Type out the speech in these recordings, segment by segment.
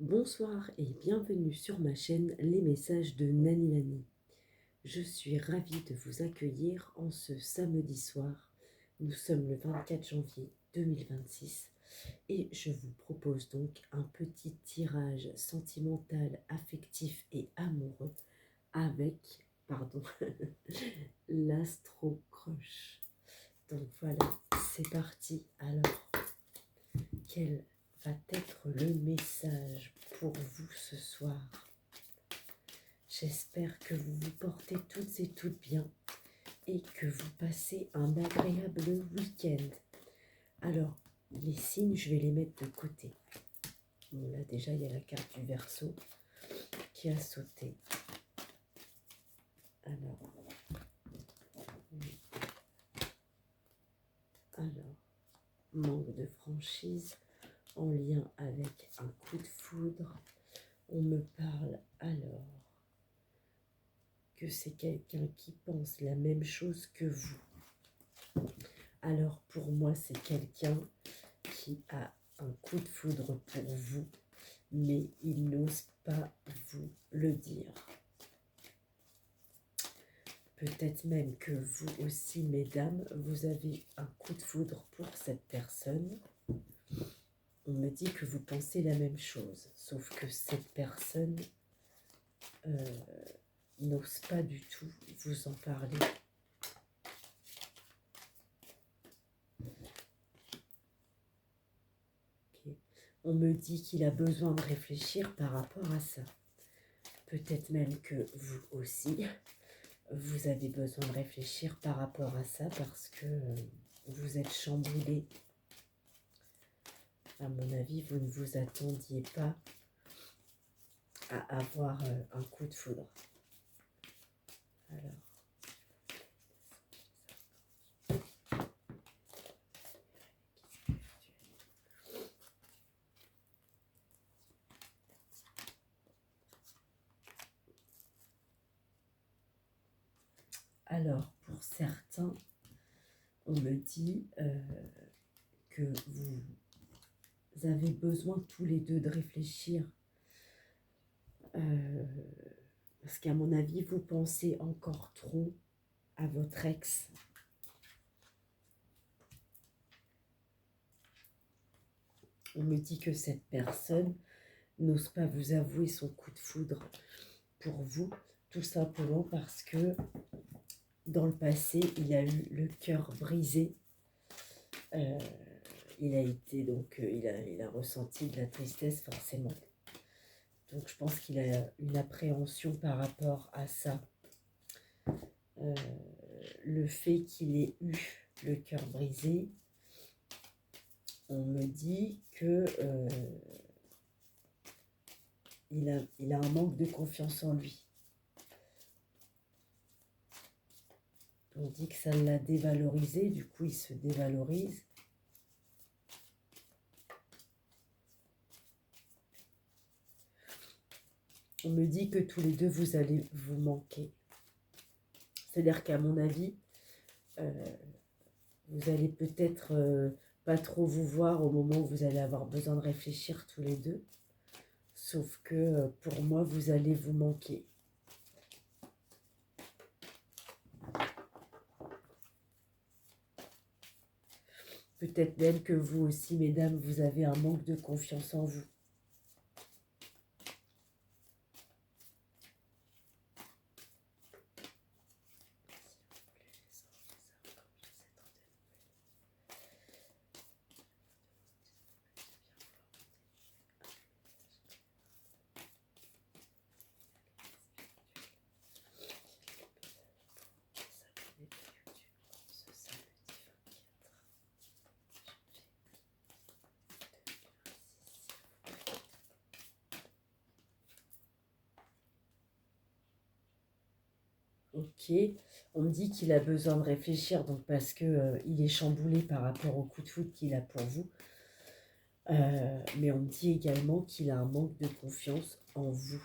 Bonsoir et bienvenue sur ma chaîne Les Messages de Nani Nani. Je suis ravie de vous accueillir en ce samedi soir. Nous sommes le 24 janvier 2026 et je vous propose donc un petit tirage sentimental, affectif et amoureux avec, pardon, l'Astro Crush. Donc voilà, c'est parti. Alors, quel va être le message pour vous ce soir? J'espère que vous vous portez toutes bien et que vous passez un agréable week-end. Alors, les signes, je vais les mettre de côté. Bon, là déjà, il y a la carte du Verseau qui a sauté. Alors, manque de franchise en lien avec un coup de foudre. On me parle alors que c'est quelqu'un qui pense la même chose que vous. Alors pour moi, c'est quelqu'un qui a un coup de foudre pour vous, mais il n'ose pas vous le dire. Peut-être même que vous aussi, mesdames, vous avez un coup de foudre pour cette personne. On me dit que vous pensez la même chose, sauf que cette personne n'ose pas du tout vous en parler. Okay. On me dit qu'il a besoin de réfléchir par rapport à ça. Peut-être même que vous aussi, vous avez besoin de réfléchir par rapport à ça parce que vous êtes chamboulé. À mon avis, vous ne vous attendiez pas à avoir un coup de foudre. Alors, pour certains, on me dit que vous avez besoin tous les deux de réfléchir parce qu'à mon avis, vous pensez encore trop à votre ex. On me dit que cette personne n'ose pas vous avouer son coup de foudre pour vous, tout simplement parce que dans le passé, il a eu le cœur brisé. Il a été donc, il a ressenti de la tristesse forcément. Donc je pense qu'il a une appréhension par rapport à ça. Le fait qu'il ait eu le cœur brisé, on me dit que il a un manque de confiance en lui. On dit que ça l'a dévalorisé, du coup il se dévalorise. On me dit que tous les deux vous allez vous manquer. C'est-à-dire qu'à mon avis, vous allez peut-être pas trop vous voir au moment où vous allez avoir besoin de réfléchir tous les deux. Sauf que pour moi, vous allez vous manquer. Peut-être même que vous aussi, mesdames, vous avez un manque de confiance en vous. Ok, on me dit qu'il a besoin de réfléchir, donc parce que il est chamboulé par rapport au coup de foudre qu'il a pour vous. Mais on me dit également qu'il a un manque de confiance en vous.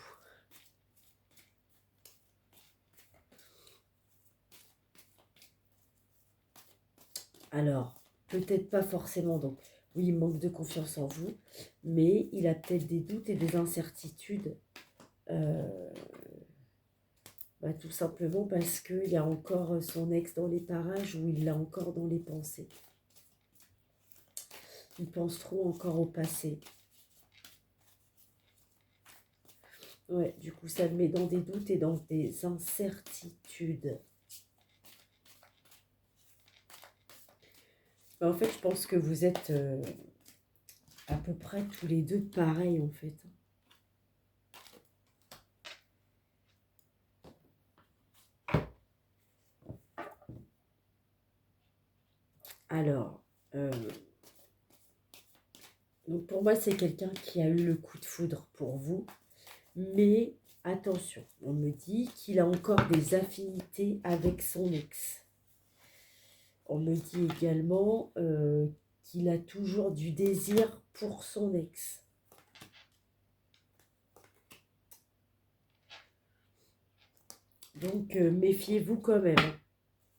Alors, peut-être pas forcément, donc Oui, il manque de confiance en vous, mais il a peut-être des doutes et des incertitudes. euh, Tout simplement parce qu'il y a encore son ex dans les parages ou il l'a encore dans les pensées. Il pense trop encore au passé. Ouais, du coup, ça le met dans des doutes et dans des incertitudes. En fait, je pense que vous êtes à peu près tous les deux pareils, en fait. Alors, donc pour moi, c'est quelqu'un qui a eu le coup de foudre pour vous. Mais attention, on me dit qu'il a encore des affinités avec son ex. On me dit également qu'il a toujours du désir pour son ex. Donc méfiez-vous quand même.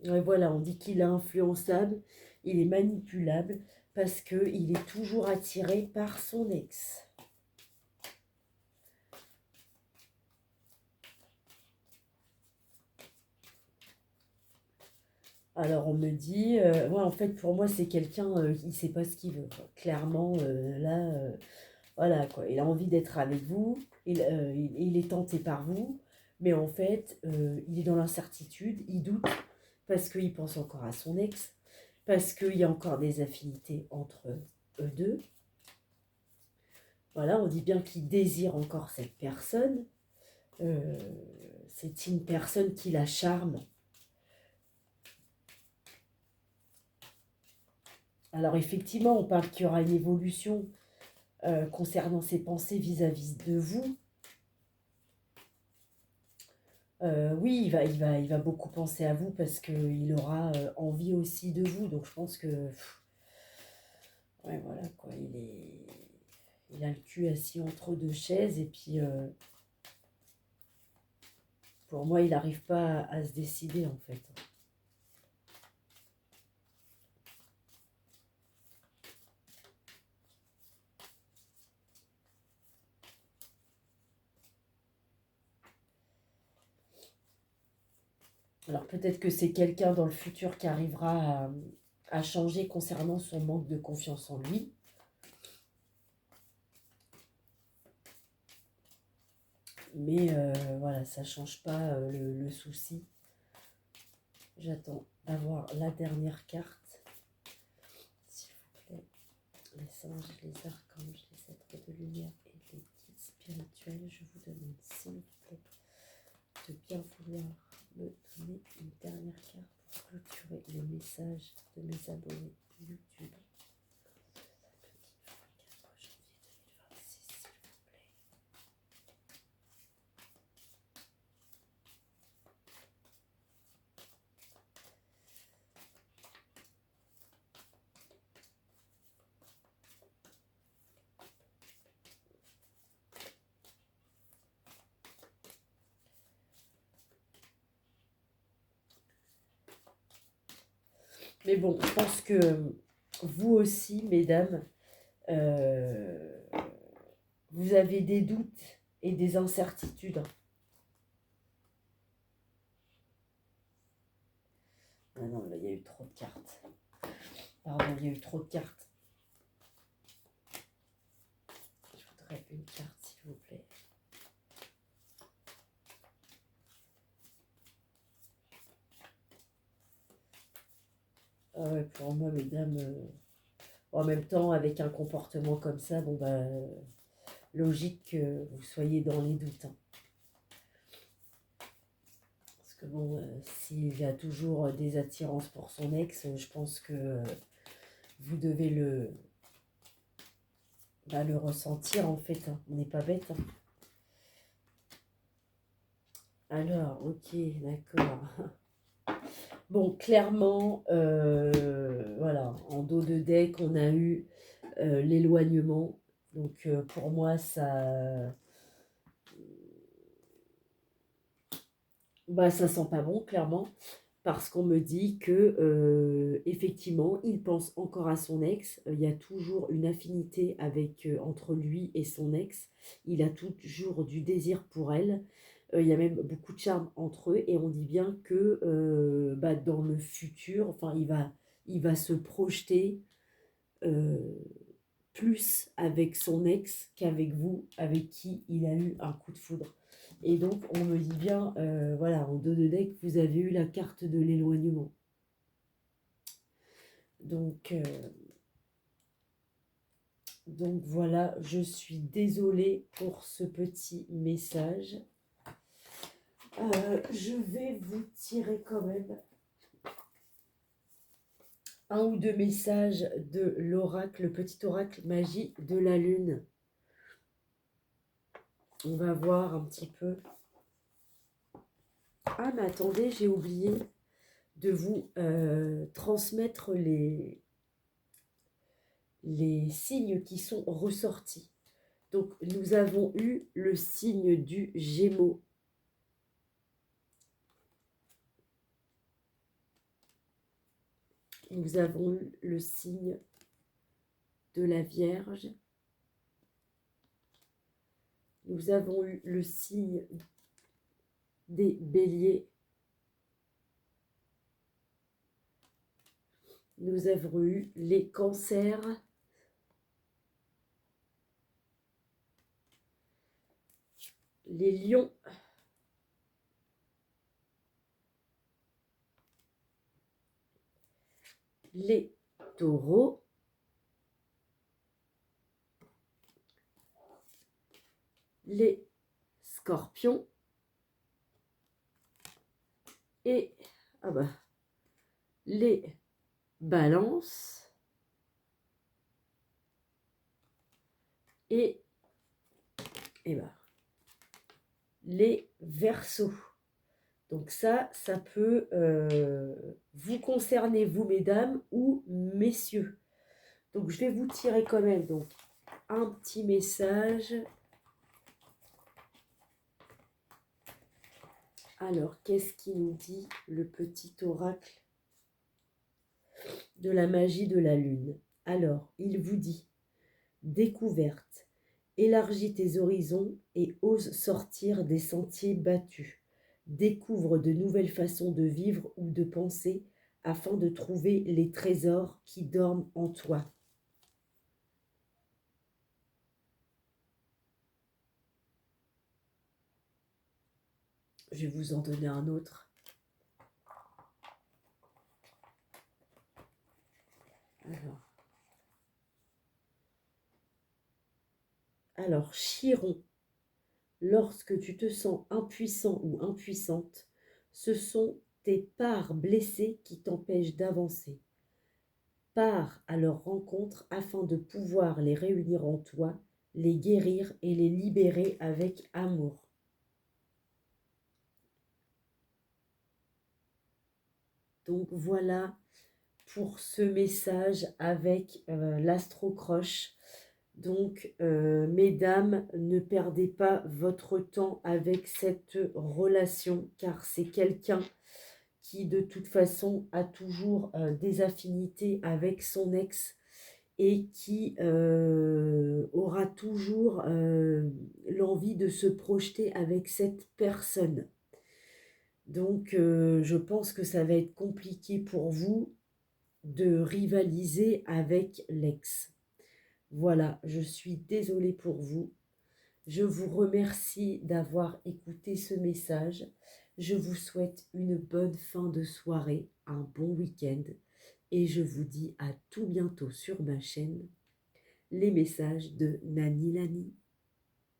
Ouais, voilà, on dit qu'il est influençable, il est manipulable parce qu'il est toujours attiré par son ex. Alors on me dit, ouais, en fait pour moi c'est quelqu'un, il ne sait pas ce qu'il veut, quoi. Clairement, là, voilà quoi, il a envie d'être avec vous, il est tenté par vous, mais en fait il est dans l'incertitude, il doute parce qu'il pense encore à son ex, parce qu'il y a encore des affinités entre eux deux. Voilà, on dit bien qu'il désire encore cette personne. Euh, c'est une personne qui la charme. Alors effectivement, on parle qu'il y aura une évolution concernant ses pensées vis-à-vis de vous. Oui, il va beaucoup penser à vous parce qu'il aura envie aussi de vous. Donc je pense que, ouais, voilà quoi, il a le cul assis entre deux chaises et puis pour moi, il n'arrive pas à se décider en fait. Alors peut-être que c'est quelqu'un dans le futur qui arrivera à changer concernant son manque de confiance en lui. Mais voilà, ça ne change pas le souci. J'attends d'avoir la dernière carte. S'il vous plaît, les anges, les archanges, les êtres de lumière et les guides spirituels, je vous demande, s'il vous plaît, de bien vouloir me donner une dernière carte pour clôturer les messages de mes abonnés YouTube. Mais bon, je pense que vous aussi, mesdames, euh, vous avez des doutes et des incertitudes. Ah non, là, il y a eu trop de cartes. Pardon, il y a eu trop de cartes. Je voudrais une carte, s'il vous plaît. Ah ouais, pour moi, mesdames, en même temps, avec un comportement comme ça, bon bah, logique que vous soyez dans les doutes, hein. Parce que bon, s'il y a toujours des attirances pour son ex, je pense que vous devez le ressentir en fait, hein. On n'est pas bête, hein. Alors, ok, d'accord. Bon, clairement, voilà, en dos de deck, on a eu l'éloignement. Donc, pour moi, ça sent pas bon, clairement. parce qu'on me dit que effectivement, il pense encore à son ex. Il y a toujours une affinité entre lui et son ex. Il a toujours du désir pour elle. Il y a même beaucoup de charme entre eux et on dit bien que bah, dans le futur, enfin, il va se projeter euh, plus avec son ex qu'avec vous, avec qui il a eu un coup de foudre. Et donc, on me dit bien, voilà, en dos de deck, vous avez eu la carte de l'éloignement. Donc, voilà, je suis désolée pour ce petit message. Je vais vous tirer quand même un ou deux messages de l'oracle, le petit oracle magie de la lune. On va voir un petit peu. Ah, mais attendez, j'ai oublié de vous transmettre les signes qui sont ressortis. Donc, nous avons eu le signe du Gémeaux. Nous avons eu le signe de la Vierge. Nous avons eu le signe des Béliers. Nous avons eu les Cancers. Les Lions. Les Taureaux. Les Scorpions. Et les Balances. Et les Verseaux. Donc ça peut vous concerner, vous mesdames ou messieurs. Donc je vais vous tirer quand même donc un petit message. Alors, qu'est-ce qu'il nous dit le petit oracle de la magie de la lune? Alors, il vous dit: découverte, élargis tes horizons et ose sortir des sentiers battus. Découvre de nouvelles façons de vivre ou de penser afin de trouver les trésors qui dorment en toi. Je vais vous en donner un autre. Alors, Chiron, lorsque tu te sens impuissant ou impuissante, ce sont tes parts blessées qui t'empêchent d'avancer. Pars à leur rencontre afin de pouvoir les réunir en toi, les guérir et les libérer avec amour. Donc voilà pour ce message avec l'astro-croche. Donc, mesdames, ne perdez pas votre temps avec cette relation, car c'est quelqu'un qui, de toute façon, a toujours des affinités avec son ex et qui aura toujours l'envie de se projeter avec cette personne. Donc, je pense que ça va être compliqué pour vous de rivaliser avec l'ex. Voilà, je suis désolée pour vous. Je vous remercie d'avoir écouté ce message. Je vous souhaite une bonne fin de soirée, un bon week-end et je vous dis à tout bientôt sur ma chaîne, les messages de Nani Lani.